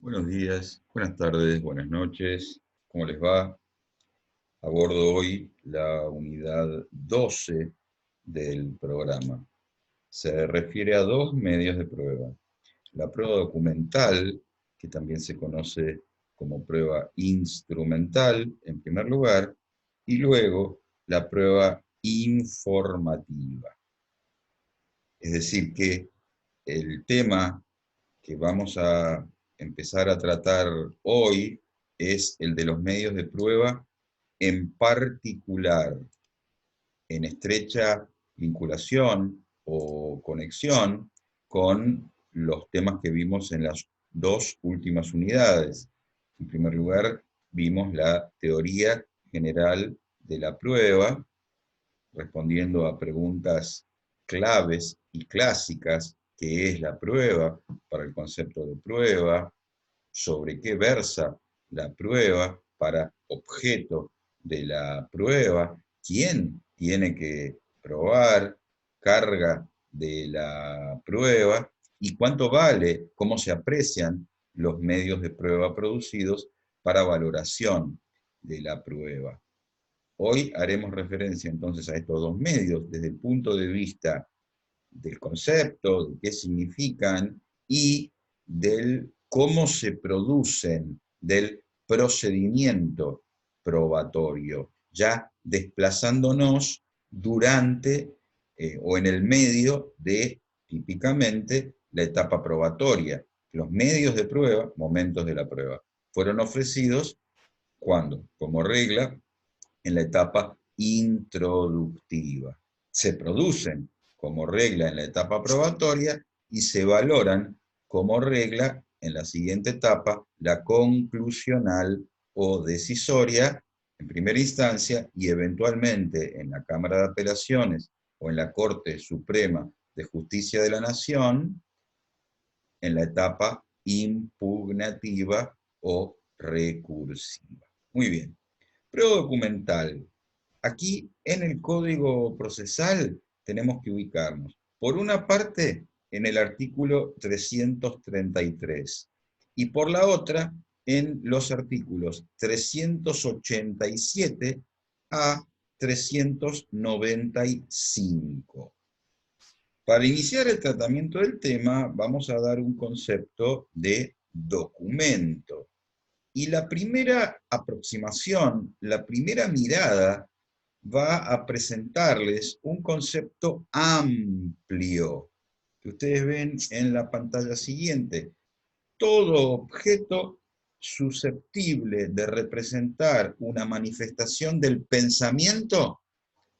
Buenos días, buenas tardes, buenas noches. ¿Cómo les va? Abordo hoy la unidad 12 del programa. Se refiere a dos medios de prueba. La prueba documental, que también se conoce como prueba instrumental, en primer lugar, y luego la prueba informativa. Es decir, que el tema que vamos a empezar a tratar hoy es el de los medios de prueba, en particular en estrecha vinculación o conexión con los temas que vimos en las dos últimas unidades. En primer lugar, vimos la teoría general de la prueba, respondiendo a preguntas claves y clásicas: ¿qué es la prueba? Para el concepto de prueba, sobre qué versa la prueba, para objeto de la prueba, quién tiene que probar, carga de la prueba, y cuánto vale, cómo se aprecian los medios de prueba producidos para valoración de la prueba. Hoy haremos referencia entonces a estos dos medios desde el punto de vista del concepto, de qué significan y del cómo se producen, del procedimiento probatorio, ya desplazándonos durante o en el medio de, típicamente, la etapa probatoria. Los medios de prueba, momentos de la prueba, fueron ofrecidos cuando, como regla, en la etapa introductiva. Se producen como regla en la etapa probatoria y se valoran como regla en la siguiente etapa, la conclusional o decisoria, en primera instancia, y eventualmente en la Cámara de Apelaciones o en la Corte Suprema de Justicia de la Nación, en la etapa impugnativa o recursiva. Muy bien. Prueba documental. Aquí en el Código Procesal tenemos que ubicarnos, por una parte, en el artículo 333 y por la otra, en los artículos 387 a 395. Para iniciar el tratamiento del tema, vamos a dar un concepto de documento. Y la primera aproximación, la primera mirada, va a presentarles un concepto amplio, que ustedes ven en la pantalla siguiente. Todo objeto susceptible de representar una manifestación del pensamiento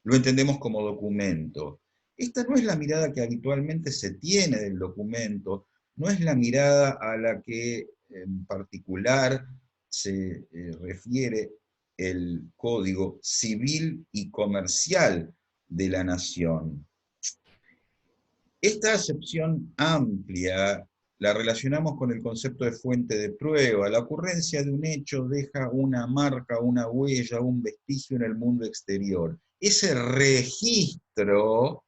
lo entendemos como documento. Esta no es la mirada que habitualmente se tiene del documento, no es la mirada a la que en particular se refiere el Código Civil y Comercial de la Nación. Esta acepción amplia la relacionamos con el concepto de fuente de prueba. La ocurrencia de un hecho deja una marca, una huella, un vestigio en el mundo exterior. Ese registro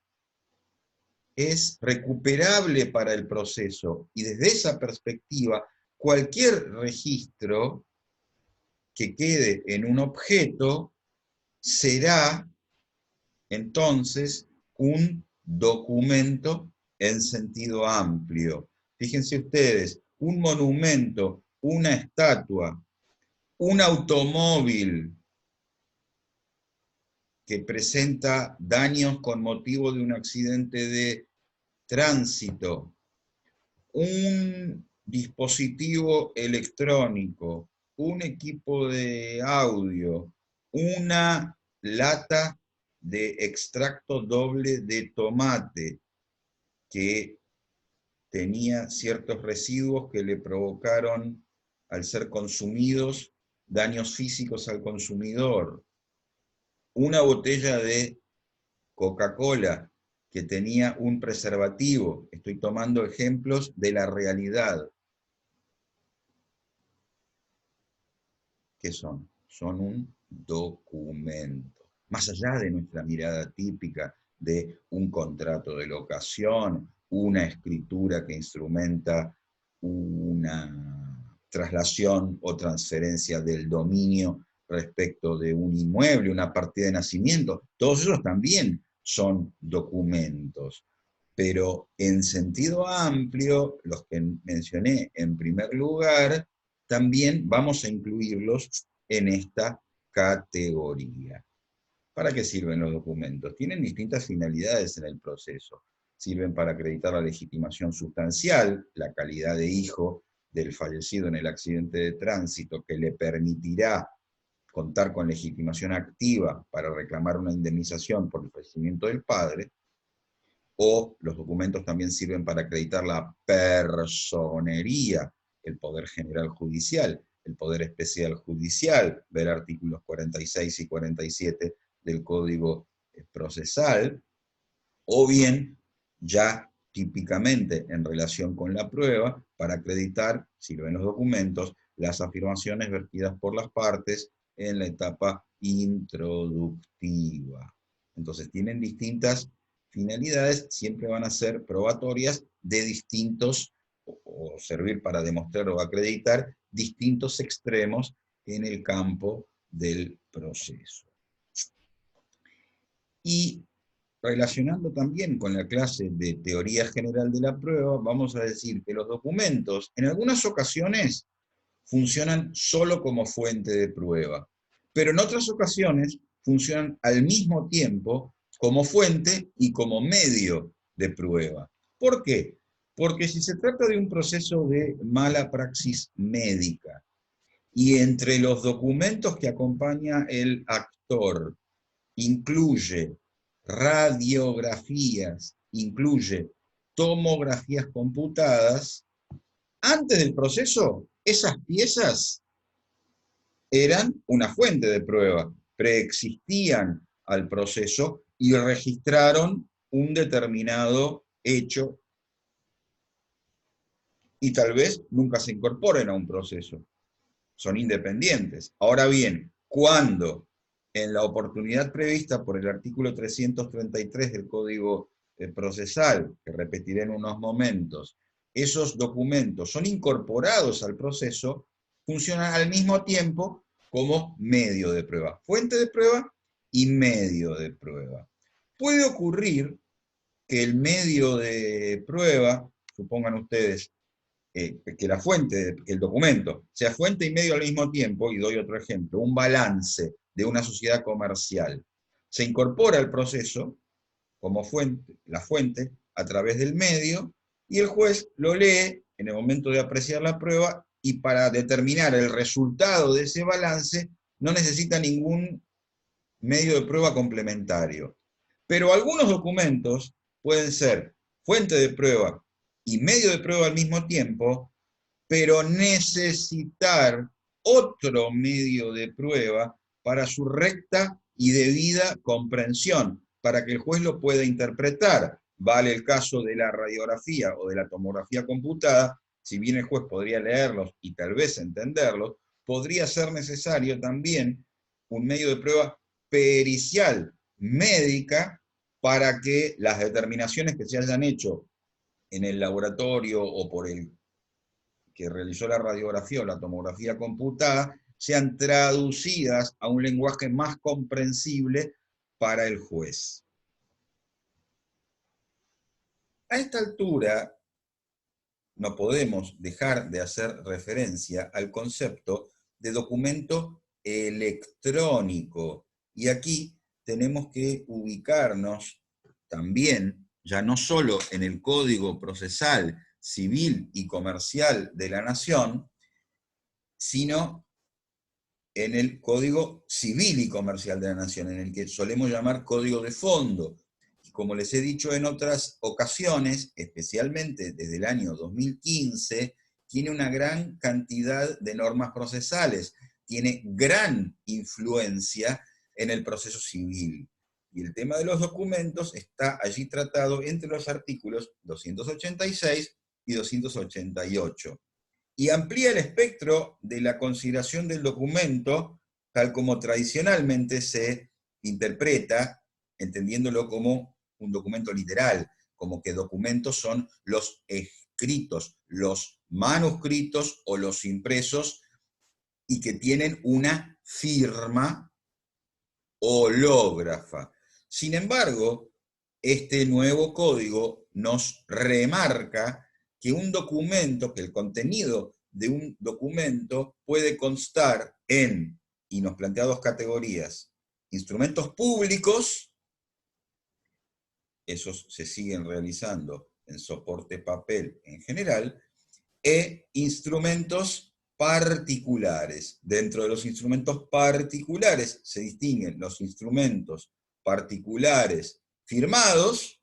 es recuperable para el proceso, y desde esa perspectiva, cualquier registro que quede en un objeto será entonces un documento en sentido amplio. Fíjense ustedes, un monumento, una estatua, un automóvil que presenta daños con motivo de un accidente de tránsito, un dispositivo electrónico, un equipo de audio, una lata de extracto doble de tomate que tenía ciertos residuos que le provocaron, al ser consumidos, daños físicos al consumidor, una botella de Coca-Cola que tenía un preservativo. Estoy tomando ejemplos de la realidad. ¿Qué son? Son un documento. Más allá de nuestra mirada típica de un contrato de locación, una escritura que instrumenta una traslación o transferencia del dominio respecto de un inmueble, una partida de nacimiento, todos esos también son documentos. Pero en sentido amplio, los que mencioné en primer lugar, también vamos a incluirlos en esta categoría. ¿Para qué sirven los documentos? Tienen distintas finalidades en el proceso. Sirven para acreditar la legitimación sustancial, la calidad de hijo del fallecido en el accidente de tránsito, que le permitirá contar con legitimación activa para reclamar una indemnización por el fallecimiento del padre, o los documentos también sirven para acreditar la personería, el poder general judicial, el poder especial judicial, ver artículos 46 y 47 del Código Procesal, o bien, ya típicamente en relación con la prueba, para acreditar, sirven los documentos, las afirmaciones vertidas por las partes en la etapa introductiva. Entonces tienen distintas finalidades, siempre van a ser probatorias de distintos, o servir para demostrar o acreditar distintos extremos en el campo del proceso. Y relacionando también con la clase de teoría general de la prueba, vamos a decir que los documentos en algunas ocasiones funcionan solo como fuente de prueba, pero en otras ocasiones funcionan al mismo tiempo como fuente y como medio de prueba. ¿Por qué? Porque si se trata de un proceso de mala praxis médica, y entre los documentos que acompaña el actor incluye radiografías, incluye tomografías computadas, antes del proceso, esas piezas eran una fuente de prueba, preexistían al proceso y registraron un determinado hecho y tal vez nunca se incorporen a un proceso. Son independientes. Ahora bien, cuando en la oportunidad prevista por el artículo 333 del Código Procesal, que repetiré en unos momentos, esos documentos son incorporados al proceso, funcionan al mismo tiempo como medio de prueba, fuente de prueba y medio de prueba. Puede ocurrir que el medio de prueba, supongan ustedes, que la fuente, que el documento, sea fuente y medio al mismo tiempo, y doy otro ejemplo, un balance de una sociedad comercial, se incorpora al proceso como fuente, la fuente, a través del medio, y el juez lo lee en el momento de apreciar la prueba, y para determinar el resultado de ese balance, no necesita ningún medio de prueba complementario. Pero algunos documentos pueden ser fuente de prueba y medio de prueba al mismo tiempo, pero necesitar otro medio de prueba para su recta y debida comprensión, para que el juez lo pueda interpretar. Vale el caso de la radiografía o de la tomografía computada, si bien el juez podría leerlos y tal vez entenderlos, podría ser necesario también un medio de prueba pericial, médica, para que las determinaciones que se hayan hecho en el laboratorio o por el que realizó la radiografía o la tomografía computada sean traducidas a un lenguaje más comprensible para el juez. A esta altura no podemos dejar de hacer referencia al concepto de documento electrónico. Y aquí tenemos que ubicarnos también, ya no solo en el Código Procesal Civil y Comercial de la Nación, sino en el Código Civil y Comercial de la Nación, en el que solemos llamar Código de Fondo. Y como les he dicho en otras ocasiones, especialmente desde el año 2015, tiene una gran cantidad de normas procesales, tiene gran influencia en el proceso civil. Y el tema de los documentos está allí tratado entre los artículos 286 y 288. Y amplía el espectro de la consideración del documento, tal como tradicionalmente se interpreta, entendiéndolo como un documento literal, como que documentos son los escritos, los manuscritos o los impresos y que tienen una firma hológrafa. Sin embargo, este nuevo código nos remarca que un documento, que el contenido de un documento puede constar en, y nos plantea dos categorías, instrumentos públicos, esos se siguen realizando en soporte papel en general, e instrumentos particulares. Dentro de los instrumentos particulares se distinguen los instrumentos particulares firmados,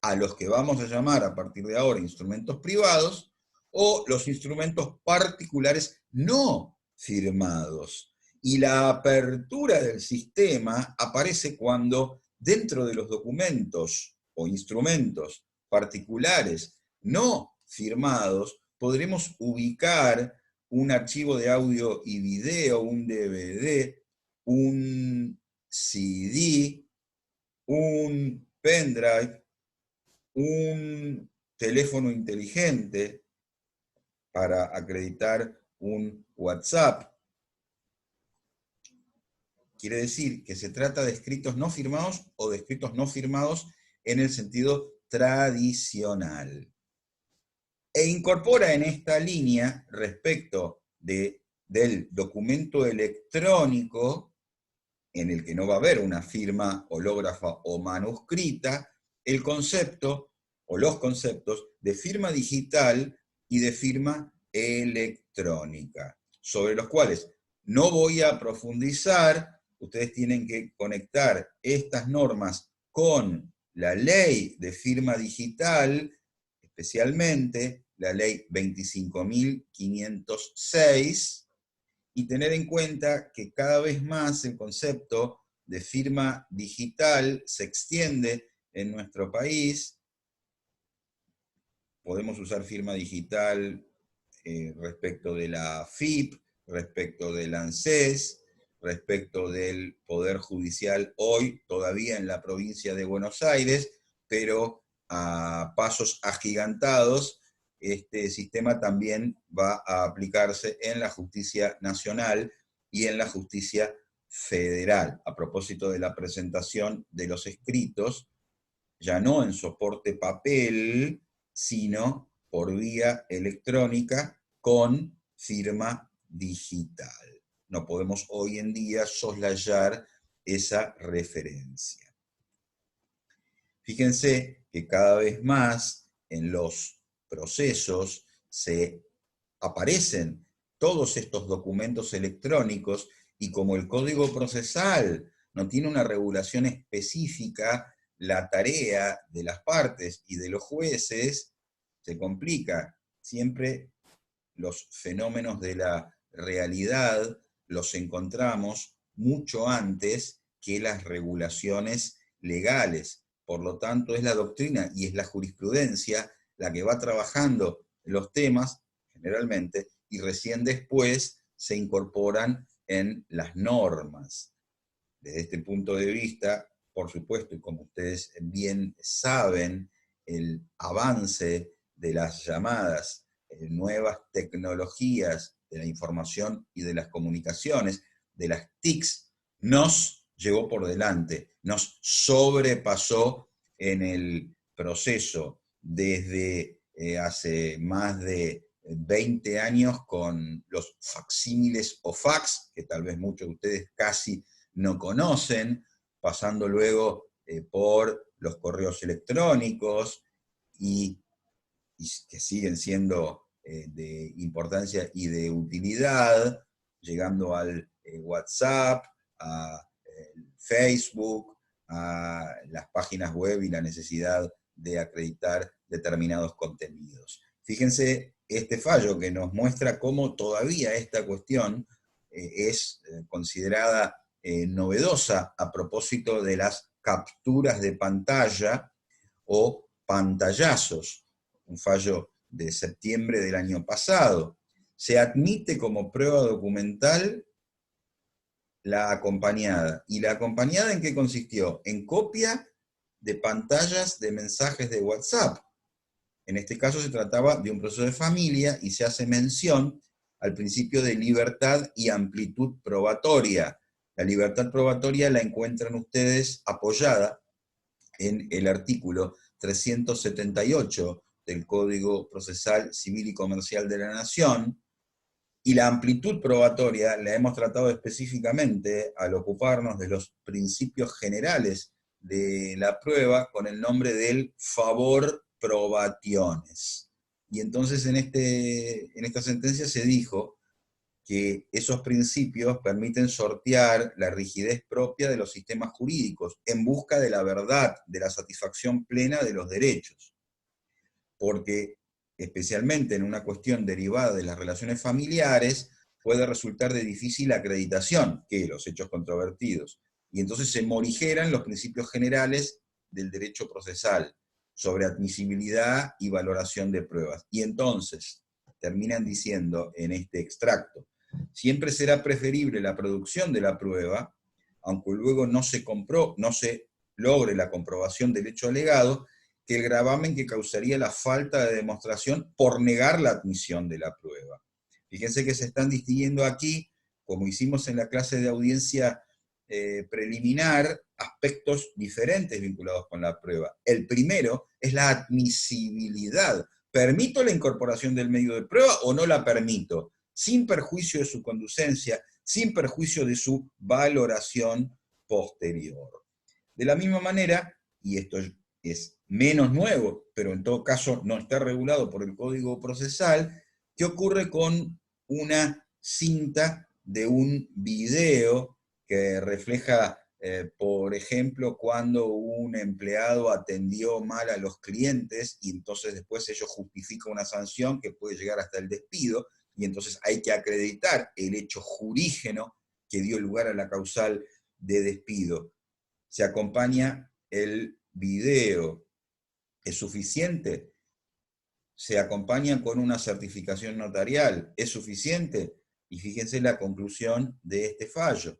a los que vamos a llamar a partir de ahora instrumentos privados, o los instrumentos particulares no firmados. Y la apertura del sistema aparece cuando dentro de los documentos o instrumentos particulares no firmados podremos ubicar un archivo de audio y video, un DVD, un CD, un pendrive, un teléfono inteligente para acreditar un WhatsApp. Quiere decir que se trata de escritos no firmados o de escritos no firmados en el sentido tradicional. E incorpora en esta línea, respecto del documento electrónico, en el que no va a haber una firma hológrafa o manuscrita, el concepto o los conceptos de firma digital y de firma electrónica, sobre los cuales no voy a profundizar. Ustedes tienen que conectar estas normas con la ley de firma digital, especialmente la ley 25.506, y tener en cuenta que cada vez más el concepto de firma digital se extiende en nuestro país. Podemos usar firma digital respecto de la AFIP, respecto del ANSES, respecto del Poder Judicial hoy todavía en la provincia de Buenos Aires, pero a pasos agigantados este sistema también va a aplicarse en la justicia nacional y en la justicia federal. A propósito de la presentación de los escritos, ya no en soporte papel, sino por vía electrónica con firma digital. No podemos hoy en día soslayar esa referencia. Fíjense que cada vez más en los procesos se aparecen todos estos documentos electrónicos y como el Código Procesal no tiene una regulación específica, la tarea de las partes y de los jueces se complica. Siempre los fenómenos de la realidad los encontramos mucho antes que las regulaciones legales. Por lo tanto, es la doctrina y es la jurisprudencia la que va trabajando los temas, generalmente, y recién después se incorporan en las normas. Desde este punto de vista, por supuesto, y como ustedes bien saben, el avance de las llamadas nuevas tecnologías de la información y de las comunicaciones, de las TICs, nos llevó por delante, nos sobrepasó en el proceso desde hace más de 20 años con los facsímiles o fax, que tal vez muchos de ustedes casi no conocen, pasando luego por los correos electrónicos y que siguen siendo de importancia y de utilidad, llegando al WhatsApp, a Facebook, a las páginas web y la necesidad de acreditar determinados contenidos. Fíjense este fallo que nos muestra cómo todavía esta cuestión es considerada novedosa a propósito de las capturas de pantalla o pantallazos, un fallo de septiembre del año pasado. Se admite como prueba documental la acompañada. ¿Y la acompañada en qué consistió? En copia de pantallas de mensajes de WhatsApp. En este caso se trataba de un proceso de familia y se hace mención al principio de libertad y amplitud probatoria. La libertad probatoria la encuentran ustedes apoyada en el artículo 378 del Código Procesal Civil y Comercial de la Nación, y la amplitud probatoria la hemos tratado específicamente al ocuparnos de los principios generales de la prueba con el nombre del favor probationes. Y entonces en esta sentencia se dijo que esos principios permiten sortear la rigidez propia de los sistemas jurídicos en busca de la verdad, de la satisfacción plena de los derechos. Porque, especialmente en una cuestión derivada de las relaciones familiares, puede resultar de difícil acreditación que los hechos controvertidos. Y entonces se morigeran los principios generales del derecho procesal sobre admisibilidad y valoración de pruebas. Y entonces terminan diciendo en este extracto: siempre será preferible la producción de la prueba, aunque luego no se logre la comprobación del hecho alegado, que el gravamen que causaría la falta de demostración por negar la admisión de la prueba. Fíjense que se están distinguiendo aquí, como hicimos en la clase de audiencia preliminar, aspectos diferentes vinculados con la prueba. El primero es la admisibilidad. ¿Permito la incorporación del medio de prueba o no la permito? Sin perjuicio de su conducencia, sin perjuicio de su valoración posterior. De la misma manera, y esto es menos nuevo, pero en todo caso no está regulado por el Código Procesal, ¿qué ocurre con una cinta de un video que refleja, por ejemplo, cuando un empleado atendió mal a los clientes y entonces después ello justifica una sanción que puede llegar hasta el despido, y entonces hay que acreditar el hecho jurígeno que dio lugar a la causal de despido? Se acompaña el video. ¿Es suficiente? Se acompaña con una certificación notarial. ¿Es suficiente? Y fíjense la conclusión de este fallo.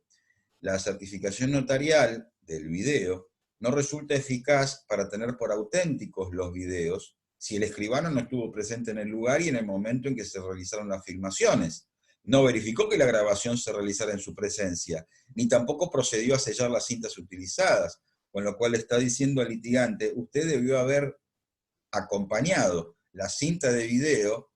La certificación notarial del video no resulta eficaz para tener por auténticos los videos si el escribano no estuvo presente en el lugar y en el momento en que se realizaron las filmaciones. No verificó que la grabación se realizara en su presencia, ni tampoco procedió a sellar las cintas utilizadas, con lo cual está diciendo al litigante: usted debió haber acompañado la cinta de video,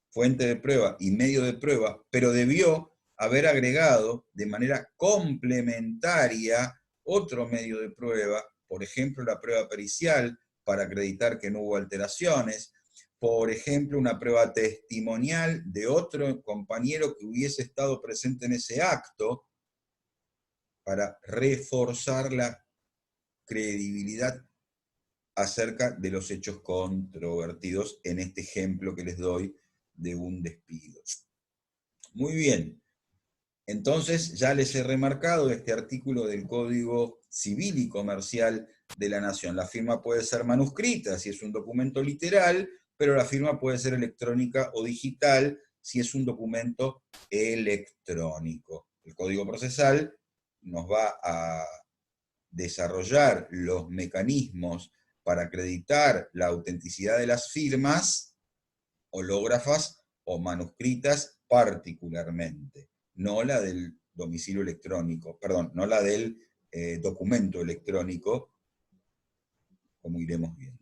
fuente de prueba y medio de prueba, pero debió haber agregado de manera complementaria otro medio de prueba, por ejemplo la prueba pericial para acreditar que no hubo alteraciones, por ejemplo una prueba testimonial de otro compañero que hubiese estado presente en ese acto para reforzar la credibilidad acerca de los hechos controvertidos en este ejemplo que les doy de un despido. Muy bien, entonces ya les he remarcado este artículo del Código Civil y Comercial de la Nación. La firma puede ser manuscrita si es un documento literal, pero la firma puede ser electrónica o digital si es un documento electrónico. El Código Procesal nos va a desarrollar los mecanismos para acreditar la autenticidad de las firmas hológrafas o manuscritas particularmente, no la del domicilio electrónico, perdón, no la del documento electrónico, como iremos viendo.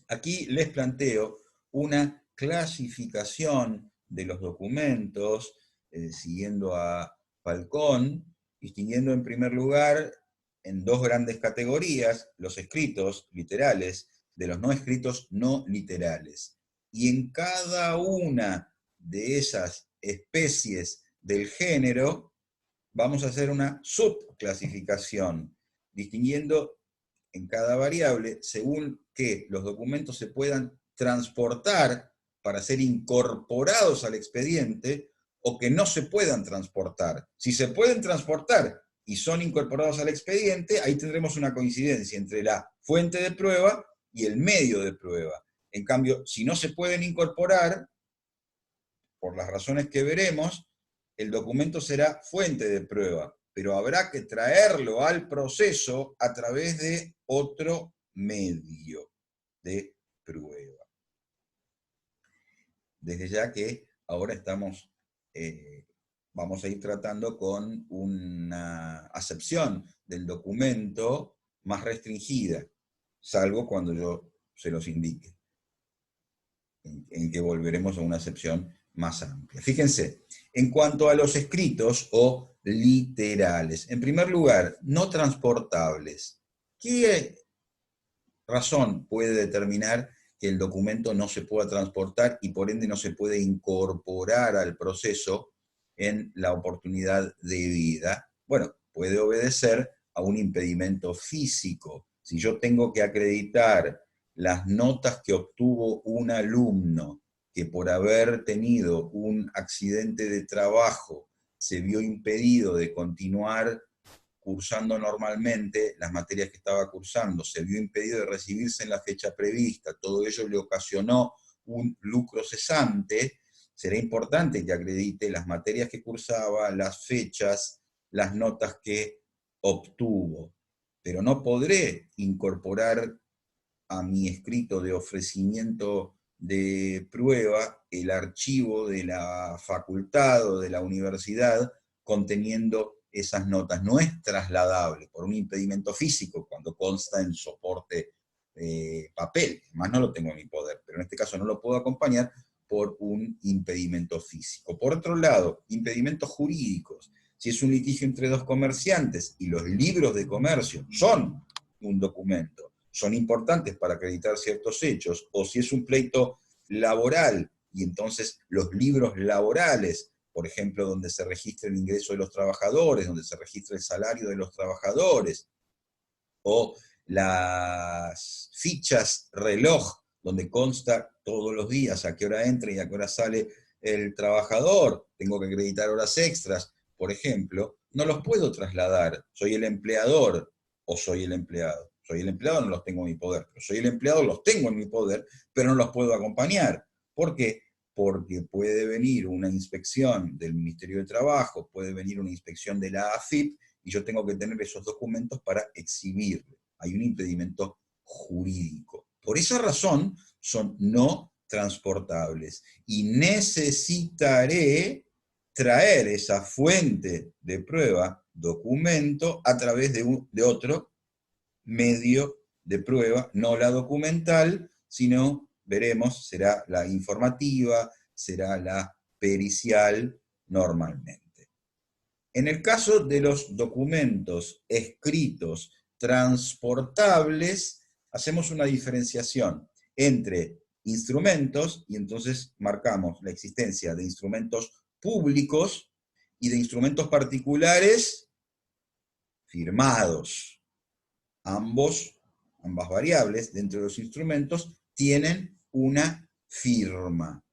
Aquí les planteo una clasificación de los documentos, siguiendo a Falcón, distinguiendo en primer lugar en dos grandes categorías: los escritos literales de los no escritos no literales. Y en cada una de esas especies del género vamos a hacer una subclasificación, distinguiendo en cada variable según que los documentos se puedan transportar para ser incorporados al expediente o que no se puedan transportar. Si se pueden transportar y son incorporados al expediente, ahí tendremos una coincidencia entre la fuente de prueba y el medio de prueba. En cambio, si no se pueden incorporar, por las razones que veremos, el documento será fuente de prueba, pero habrá que traerlo al proceso a través de otro medio de prueba. Desde ya que ahora vamos a ir tratando con una acepción del documento más restringida, salvo cuando yo se los indique, en que volveremos a una acepción más amplia. Fíjense, en cuanto a los escritos o literales, en primer lugar, no transportables. ¿Qué razón puede determinar que el documento no se pueda transportar y por ende no se puede incorporar al proceso en la oportunidad debida? Bueno, puede obedecer a un impedimento físico. Si yo tengo que acreditar las notas que obtuvo un alumno que por haber tenido un accidente de trabajo se vio impedido de continuar cursando normalmente las materias que estaba cursando, se vio impedido de recibirse en la fecha prevista, todo ello le ocasionó un lucro cesante, será importante que acredite las materias que cursaba, las fechas, las notas que obtuvo, pero no podré incorporar a mi escrito de ofrecimiento de prueba el archivo de la facultad o de la universidad conteniendo esas notas. No es trasladable por un impedimento físico cuando consta en soporte papel, más no lo tengo en mi poder, pero en este caso no lo puedo acompañar por un impedimento físico. Por otro lado, impedimentos jurídicos. Si es un litigio entre dos comerciantes y los libros de comercio son un documento, son importantes para acreditar ciertos hechos, o si es un pleito laboral, y entonces los libros laborales, por ejemplo, donde se registra el ingreso de los trabajadores, donde se registra el salario de los trabajadores, o las fichas reloj, donde consta todos los días a qué hora entra y a qué hora sale el trabajador, tengo que acreditar horas extras, por ejemplo, no los puedo trasladar, soy el empleador o soy el empleado. Soy el empleado, no los tengo en mi poder, pero soy el empleado, los tengo en mi poder, pero no los puedo acompañar. ¿Por qué? Porque puede venir una inspección del Ministerio de Trabajo, puede venir una inspección de la AFIP, y yo tengo que tener esos documentos para exhibirle. Hay un impedimento jurídico. Por esa razón son no transportables y necesitaré traer esa fuente de prueba, documento, a través de otro medio de prueba, no la documental, sino, veremos, será la informativa, será la pericial normalmente. En el caso de los documentos escritos transportables, hacemos una diferenciación entre instrumentos, y entonces marcamos la existencia de instrumentos públicos y de instrumentos particulares firmados. Ambas variables dentro de los instrumentos tienen una firma.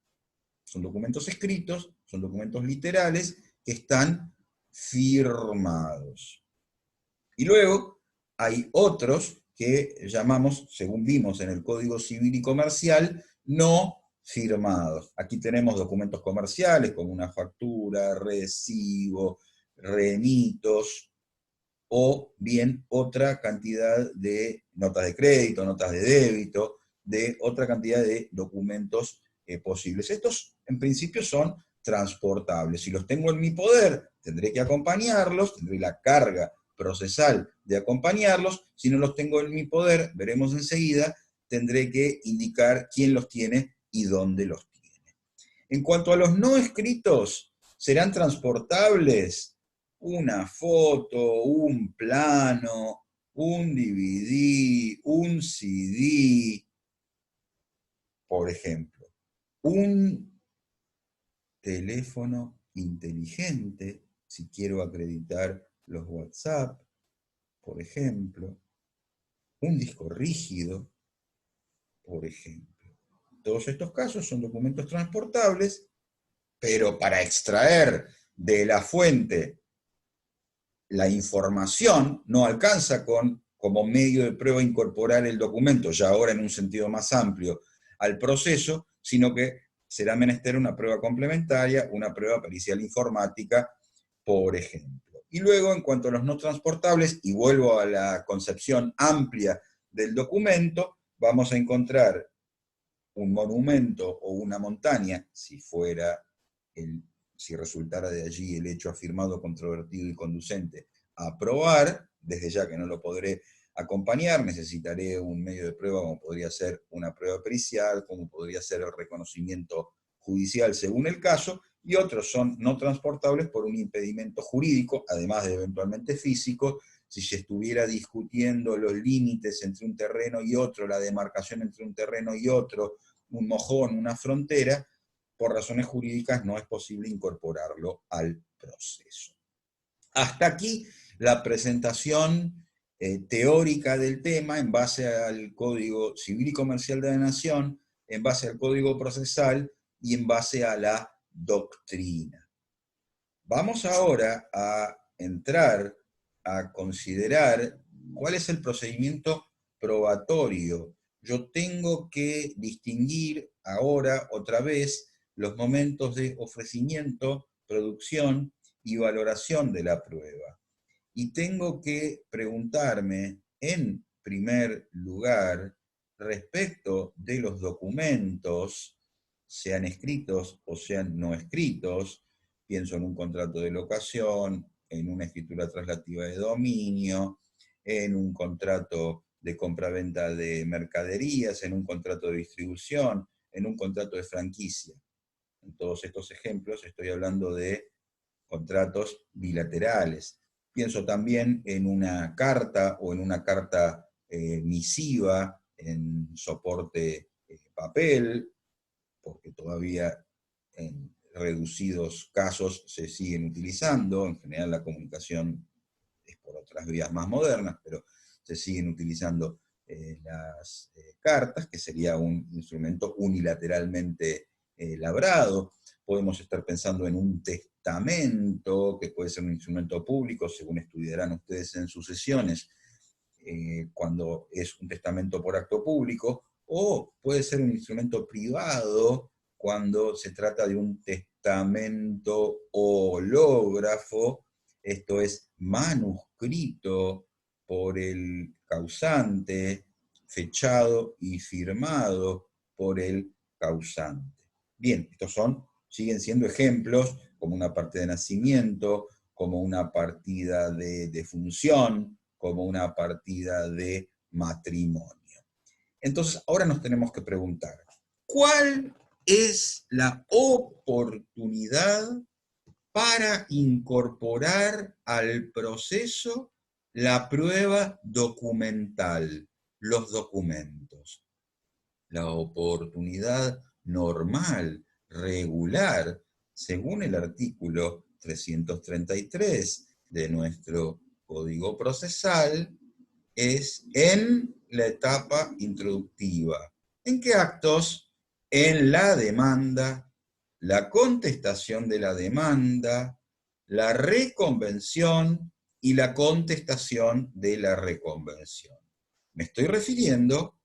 Son documentos escritos, son documentos literales que están firmados. Y luego hay otros que llamamos, según vimos en el Código Civil y Comercial, no firmados. Aquí tenemos documentos comerciales como una factura, recibo, remitos, o bien otra cantidad de notas de crédito, notas de débito, de otra cantidad de documentos posibles. Estos, en principio, son transportables. Si los tengo en mi poder, tendré que acompañarlos, tendré la carga procesal de acompañarlos. Si no los tengo en mi poder, veremos enseguida, tendré que indicar quién los tiene y dónde los tiene. En cuanto a los no escritos, serán transportables una foto, un plano, un DVD, un CD, por ejemplo. Un teléfono inteligente, si quiero acreditar los WhatsApp, por ejemplo. Un disco rígido, por ejemplo. Todos estos casos son documentos transportables, pero para extraer de la fuente la información no alcanza como medio de prueba incorporar el documento, ya ahora en un sentido más amplio, al proceso, sino que será menester una prueba complementaria, una prueba pericial informática, por ejemplo. Y luego, en cuanto a los no transportables, y vuelvo a la concepción amplia del documento, vamos a encontrar un monumento o una montaña, si resultara de allí el hecho afirmado, controvertido y conducente a probar, desde ya que no lo podré acompañar, necesitaré un medio de prueba como podría ser una prueba pericial, como podría ser el reconocimiento judicial según el caso, y otros son no transportables por un impedimento jurídico, además de eventualmente físico, si se estuviera discutiendo los límites entre un terreno y otro, la demarcación entre un terreno y otro, un mojón, una frontera, por razones jurídicas no es posible incorporarlo al proceso. Hasta aquí la presentación teórica del tema en base al Código Civil y Comercial de la Nación, en base al Código Procesal y en base a la doctrina. Vamos ahora a entrar a considerar cuál es el procedimiento probatorio. Yo tengo que distinguir ahora otra vez los momentos de ofrecimiento, producción y valoración de la prueba. Y tengo que preguntarme, en primer lugar, respecto de los documentos, sean escritos o sean no escritos, pienso en un contrato de locación, en una escritura traslativa de dominio, en un contrato de compraventa de mercaderías, en un contrato de distribución, en un contrato de franquicia. En todos estos ejemplos estoy hablando de contratos bilaterales. Pienso también en una carta o en una carta misiva en soporte papel, porque todavía en reducidos casos se siguen utilizando, en general la comunicación es por otras vías más modernas, pero se siguen utilizando las cartas, que sería un instrumento unilateralmente labrado. Podemos estar pensando en un testamento, que puede ser un instrumento público, según estudiarán ustedes en sus sesiones, cuando es un testamento por acto público, o puede ser un instrumento privado cuando se trata de un testamento hológrafo, esto es manuscrito por el causante, fechado y firmado por el causante. Bien, estos siguen siendo ejemplos, como una parte de nacimiento, como una partida de defunción, como una partida de matrimonio. Entonces, ahora nos tenemos que preguntar, ¿cuál es la oportunidad para incorporar al proceso la prueba documental, los documentos? La oportunidad normal, regular, según el artículo 333 de nuestro Código Procesal, es en la etapa introductiva. ¿En qué actos? En la demanda, la contestación de la demanda, la reconvención y la contestación de la reconvención. Me estoy refiriendo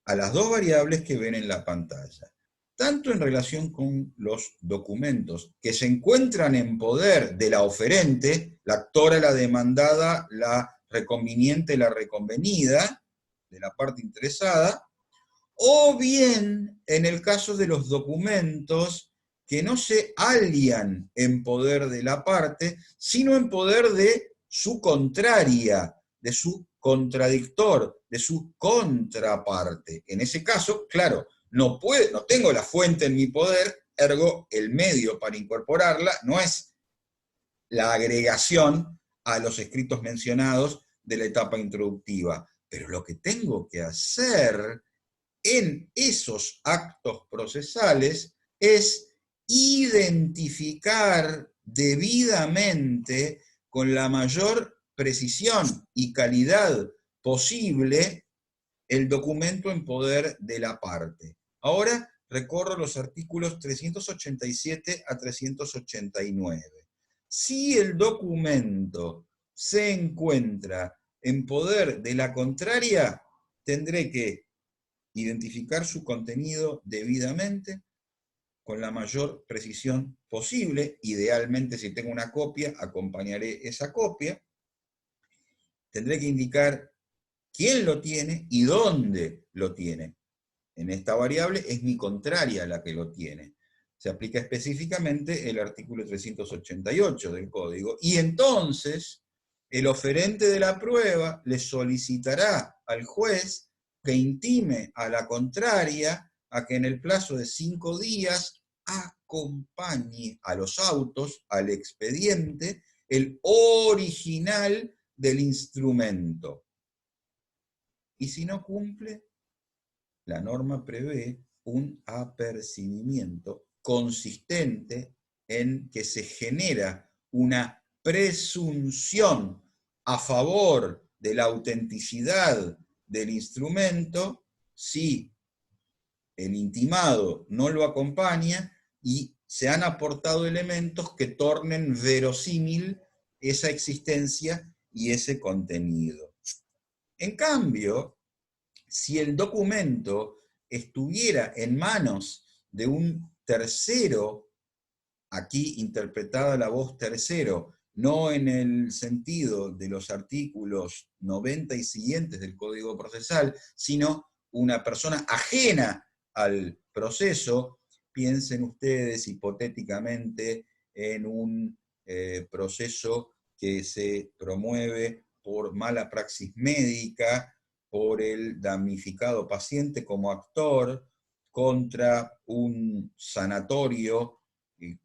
a las dos variables que ven en la pantalla, tanto en relación con los documentos que se encuentran en poder de la oferente, la actora, la demandada, la reconveniente, la reconvenida, de la parte interesada, o bien en el caso de los documentos que no se hallan en poder de la parte, sino en poder de su contraria, de su contradictor, de su contraparte. En ese caso, claro, no tengo la fuente en mi poder, ergo el medio para incorporarla no es la agregación a los escritos mencionados de la etapa introductiva. Pero lo que tengo que hacer en esos actos procesales es identificar debidamente, con la mayor precisión y calidad posible, el documento en poder de la parte. Ahora recorro los artículos 387 a 389. Si el documento se encuentra en poder de la contraria, tendré que identificar su contenido debidamente, con la mayor precisión posible. Idealmente, si tengo una copia, acompañaré esa copia. Tendré que indicar quién lo tiene y dónde lo tiene. en esta variable es mi contraria la que lo tiene. Se aplica específicamente el artículo 388 del código, y entonces el oferente de la prueba le solicitará al juez que intime a la contraria a que en el plazo de 5 días acompañe a los autos, al expediente, el original del instrumento. Y si no cumple, la norma prevé un apercibimiento consistente en que se genera una presunción a favor de la autenticidad del instrumento si el intimado no lo acompaña y se han aportado elementos que tornen verosímil esa existencia y ese contenido. En cambio, si el documento estuviera en manos de un tercero, aquí interpretada la voz tercero, no en el sentido de los artículos 90 y siguientes del Código Procesal, sino una persona ajena al proceso, piensen ustedes hipotéticamente en un proceso que se promueve por mala praxis médica, por el damnificado paciente como actor, contra un sanatorio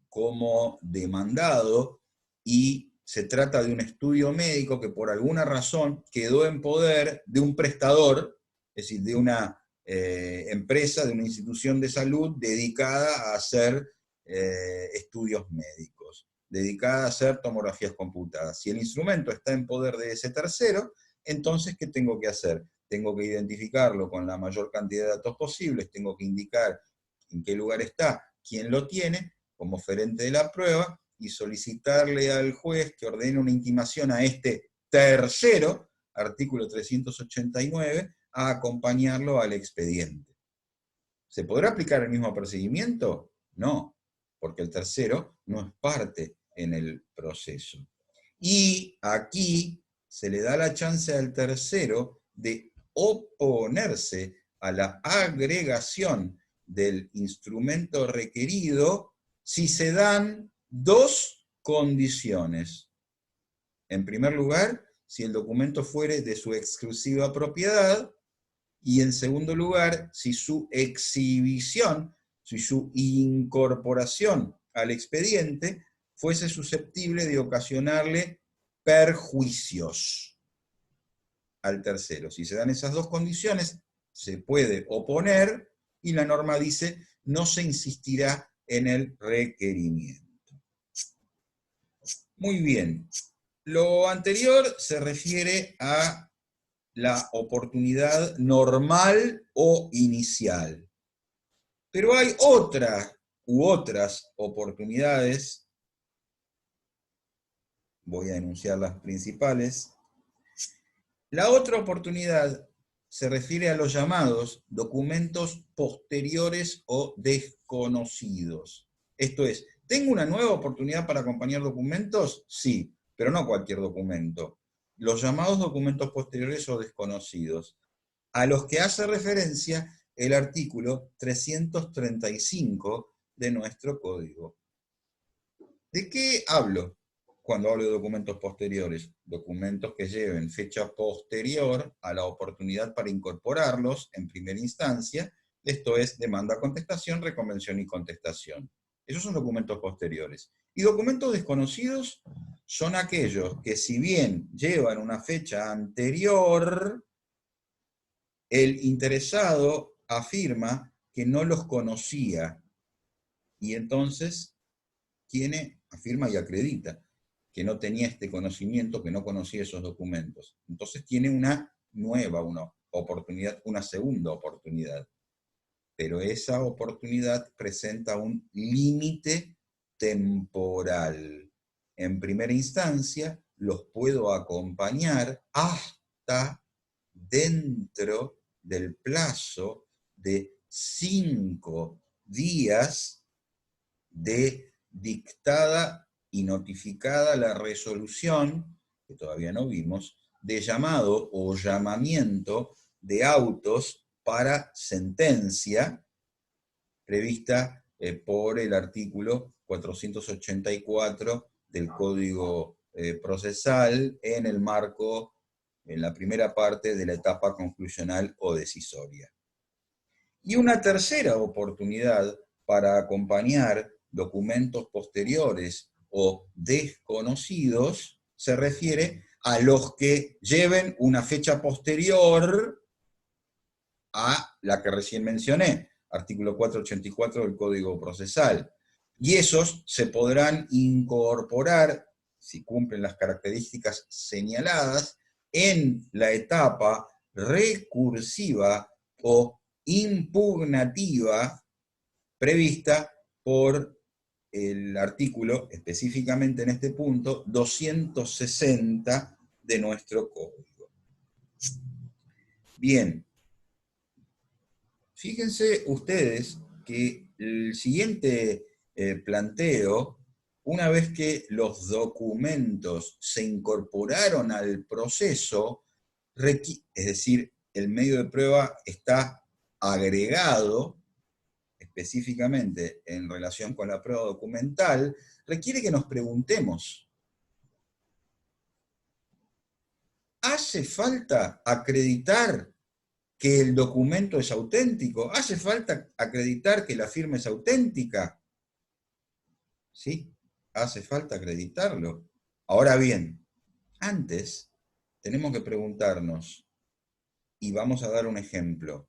como demandado, y se trata de un estudio médico que por alguna razón quedó en poder de un prestador, es decir, de una empresa, de una institución de salud dedicada a hacer estudios médicos, dedicada a hacer tomografías computadas. Si el instrumento está en poder de ese tercero, entonces, ¿qué tengo que hacer? Tengo que identificarlo con la mayor cantidad de datos posibles, tengo que indicar en qué lugar está, quién lo tiene, como oferente de la prueba, y solicitarle al juez que ordene una intimación a este tercero, artículo 389, a acompañarlo al expediente. ¿Se podrá aplicar el mismo apercibimiento? No, porque el tercero no es parte en el proceso. Y aquí se le da la chance al tercero de oponerse a la agregación del instrumento requerido si se dan dos condiciones. En primer lugar, si el documento fuere de su exclusiva propiedad, y en segundo lugar, si su exhibición, si su incorporación al expediente fuese susceptible de ocasionarle perjuicios al tercero. Si se dan esas dos condiciones, se puede oponer y la norma dice no se insistirá en el requerimiento. Muy bien. Lo anterior se refiere a la oportunidad normal o inicial. Pero hay otra u otras oportunidades, voy a enunciar las principales. La otra oportunidad se refiere a los llamados documentos posteriores o desconocidos. Esto es, ¿tengo una nueva oportunidad para acompañar documentos? Sí, pero no cualquier documento. Los llamados documentos posteriores o desconocidos, a los que hace referencia el artículo 335 de nuestro código. ¿De qué hablo cuando hablo de documentos posteriores? Documentos que lleven fecha posterior a la oportunidad para incorporarlos en primera instancia, esto es demanda, contestación, reconvención y contestación. Esos son documentos posteriores. Y documentos desconocidos son aquellos que, si bien llevan una fecha anterior, el interesado afirma que no los conocía, y entonces afirma y acredita que no tenía este conocimiento, que no conocía esos documentos. Entonces tiene una nueva, una oportunidad, una segunda oportunidad. Pero esa oportunidad presenta un límite temporal. En primera instancia, los puedo acompañar hasta dentro del plazo de 5 días de dictada y notificada la resolución, que todavía no vimos, de llamado o llamamiento de autos para sentencia prevista por el artículo 484 del Código Procesal en el marco, en la primera parte de la etapa conclusional o decisoria. Y una tercera oportunidad para acompañar documentos posteriores o desconocidos se refiere a los que lleven una fecha posterior a la que recién mencioné, artículo 484 del Código Procesal. Y esos se podrán incorporar, si cumplen las características señaladas, en la etapa recursiva o impugnativa prevista por el artículo, específicamente en este punto, 260 de nuestro código. Bien, fíjense ustedes que el siguiente planteo, una vez que los documentos se incorporaron al proceso, es decir, el medio de prueba está agregado específicamente en relación con la prueba documental, requiere que nos preguntemos, ¿hace falta acreditar que el documento es auténtico? ¿Hace falta acreditar que la firma es auténtica? Sí, hace falta acreditarlo. Ahora bien, antes tenemos que preguntarnos, y vamos a dar un ejemplo,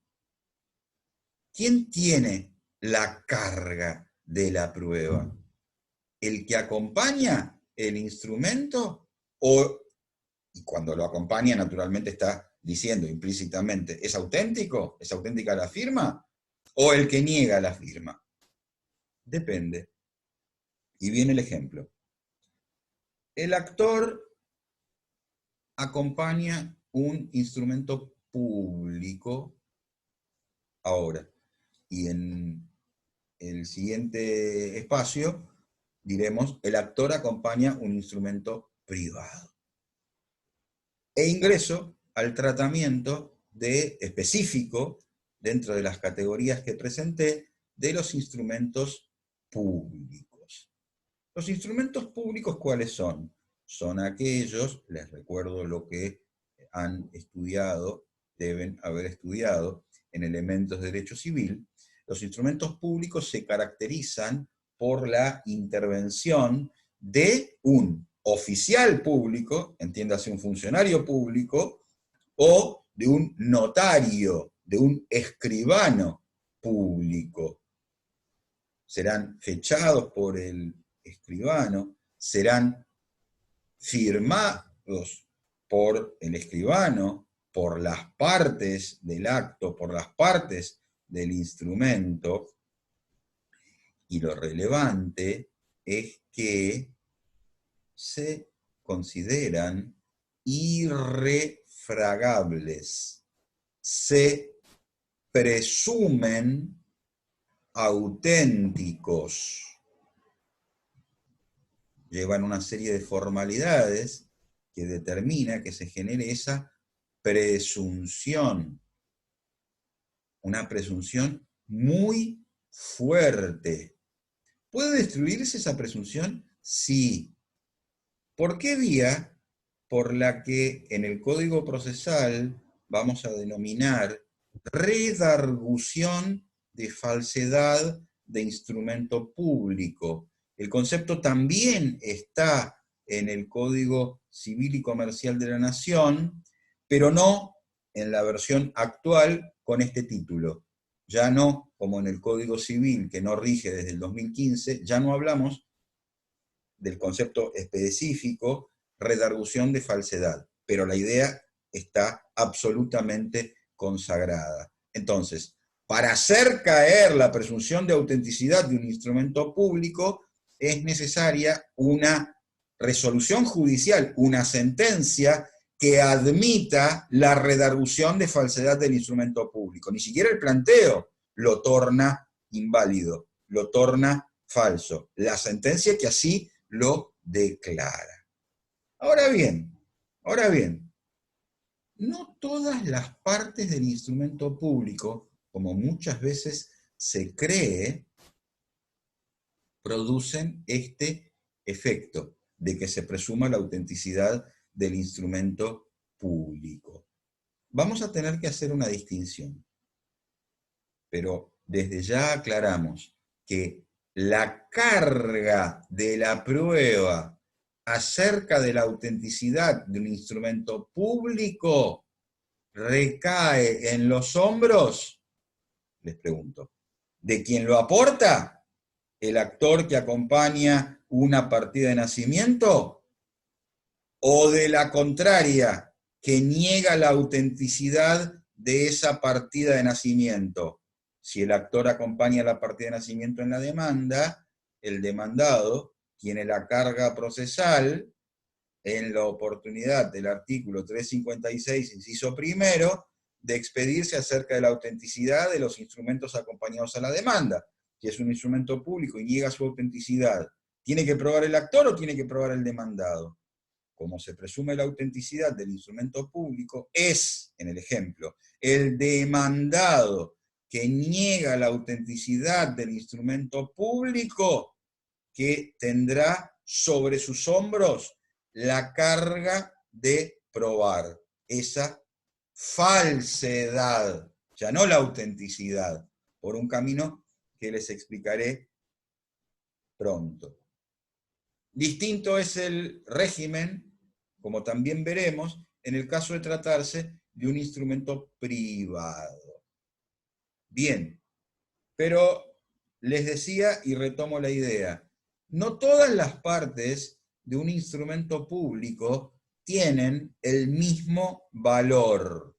¿quién tiene la carga de la prueba? ¿El que acompaña el instrumento? Y cuando lo acompaña, naturalmente está diciendo implícitamente, ¿es auténtico? ¿Es auténtica la firma? ¿O el que niega la firma? Depende. Y viene el ejemplo. El actor acompaña un instrumento público ahora. Y en el siguiente espacio diremos, el actor acompaña un instrumento privado. E ingreso al tratamiento específico, dentro de las categorías que presenté, de los instrumentos públicos. ¿Los instrumentos públicos cuáles son? Son aquellos, les recuerdo lo que han estudiado, deben haber estudiado en elementos de derecho civil. Los instrumentos públicos se caracterizan por la intervención de un oficial público, entiéndase un funcionario público, o de un notario, de un escribano público. Serán fechados por el escribano, serán firmados por el escribano, por las partes del acto, por las partes del instrumento, y lo relevante es que se consideran irrefragables, se presumen auténticos. Llevan una serie de formalidades que determina que se genere esa presunción, una presunción muy fuerte. ¿Puede destruirse esa presunción? Sí. ¿Por qué vía? Por la que en el Código Procesal vamos a denominar redargución de falsedad de instrumento público. El concepto también está en el Código Civil y Comercial de la Nación, pero no en la versión actual con este título. Ya no, como en el Código Civil, que no rige desde el 2015, ya no hablamos del concepto específico, redargución de falsedad, pero la idea está absolutamente consagrada. Entonces, para hacer caer la presunción de autenticidad de un instrumento público, es necesaria una resolución judicial, una sentencia que admita la redargución de falsedad del instrumento público. Ni siquiera el planteo lo torna inválido, lo torna falso. La sentencia que así lo declara. Ahora bien, no todas las partes del instrumento público, como muchas veces se cree, producen este efecto de que se presuma la autenticidad del instrumento público. Vamos a tener que hacer una distinción, pero desde ya aclaramos que la carga de la prueba acerca de la autenticidad de un instrumento público recae en los hombros, les pregunto, de quien lo aporta, el actor que acompaña una partida de nacimiento, o de la contraria, que niega la autenticidad de esa partida de nacimiento. Si el actor acompaña la partida de nacimiento en la demanda, el demandado tiene la carga procesal en la oportunidad del artículo 356, inciso primero, de expedirse acerca de la autenticidad de los instrumentos acompañados a la demanda. Si es un instrumento público y niega su autenticidad, ¿tiene que probar el actor o tiene que probar el demandado? Como se presume la autenticidad del instrumento público, es, en el ejemplo, el demandado que niega la autenticidad del instrumento público que tendrá sobre sus hombros la carga de probar esa falsedad, ya no la autenticidad, por un camino que les explicaré pronto. Distinto es el régimen, como también veremos, en el caso de tratarse de un instrumento privado. Bien, pero les decía y retomo la idea, no todas las partes de un instrumento público tienen el mismo valor.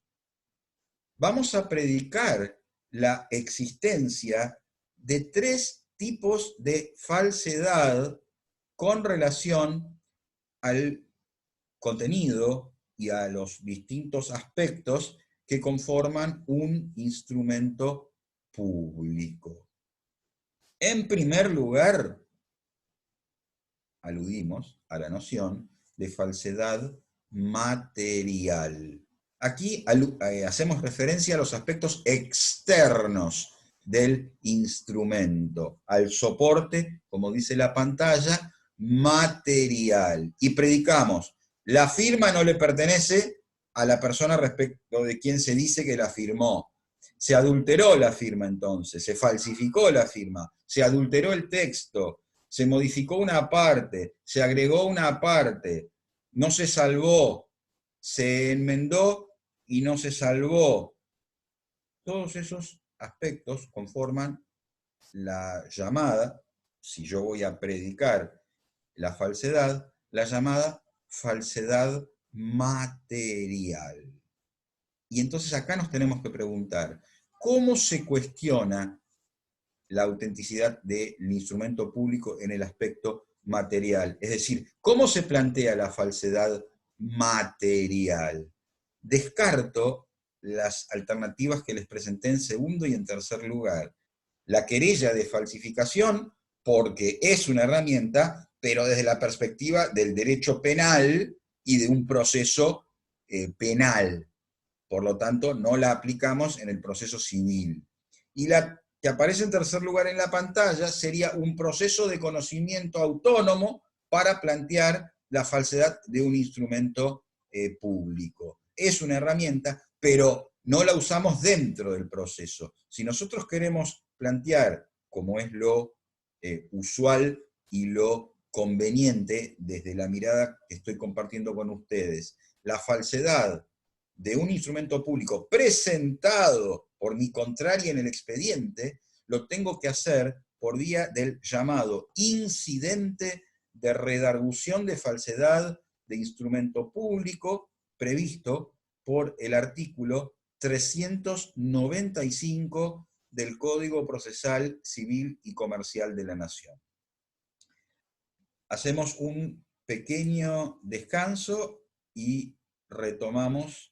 Vamos a predicar la existencia de tres tipos de falsedad con relación al contenido y a los distintos aspectos que conforman un instrumento público. En primer lugar, aludimos a la noción de falsedad material. Aquí hacemos referencia a los aspectos externos del instrumento, al soporte, como dice la pantalla, material. Y predicamos, la firma no le pertenece a la persona respecto de quien se dice que la firmó. Se adulteró la firma entonces, se falsificó la firma, se adulteró el texto, se modificó una parte, se agregó una parte, no se salvó, se enmendó y no se salvó. Todos esos aspectos conforman la llamada, si yo voy a predicar la falsedad, la llamada falsedad material. Y entonces acá nos tenemos que preguntar, ¿cómo se cuestiona la autenticidad del instrumento público en el aspecto material? Es decir, ¿cómo se plantea la falsedad material? Descarto las alternativas que les presenté en segundo y en tercer lugar. La querella de falsificación, porque es una herramienta, pero desde la perspectiva del derecho penal y de un proceso penal. Por lo tanto, no la aplicamos en el proceso civil. Y la que aparece en tercer lugar en la pantalla sería un proceso de conocimiento autónomo para plantear la falsedad de un instrumento público. Es una herramienta, pero no la usamos dentro del proceso. Si nosotros queremos plantear, como es lo usual y lo conveniente desde la mirada que estoy compartiendo con ustedes, la falsedad de un instrumento público presentado por mi contraria en el expediente, lo tengo que hacer por vía del llamado incidente de redargución de falsedad de instrumento público previsto por el artículo 395 del Código Procesal Civil y Comercial de la Nación. Hacemos un pequeño descanso y retomamos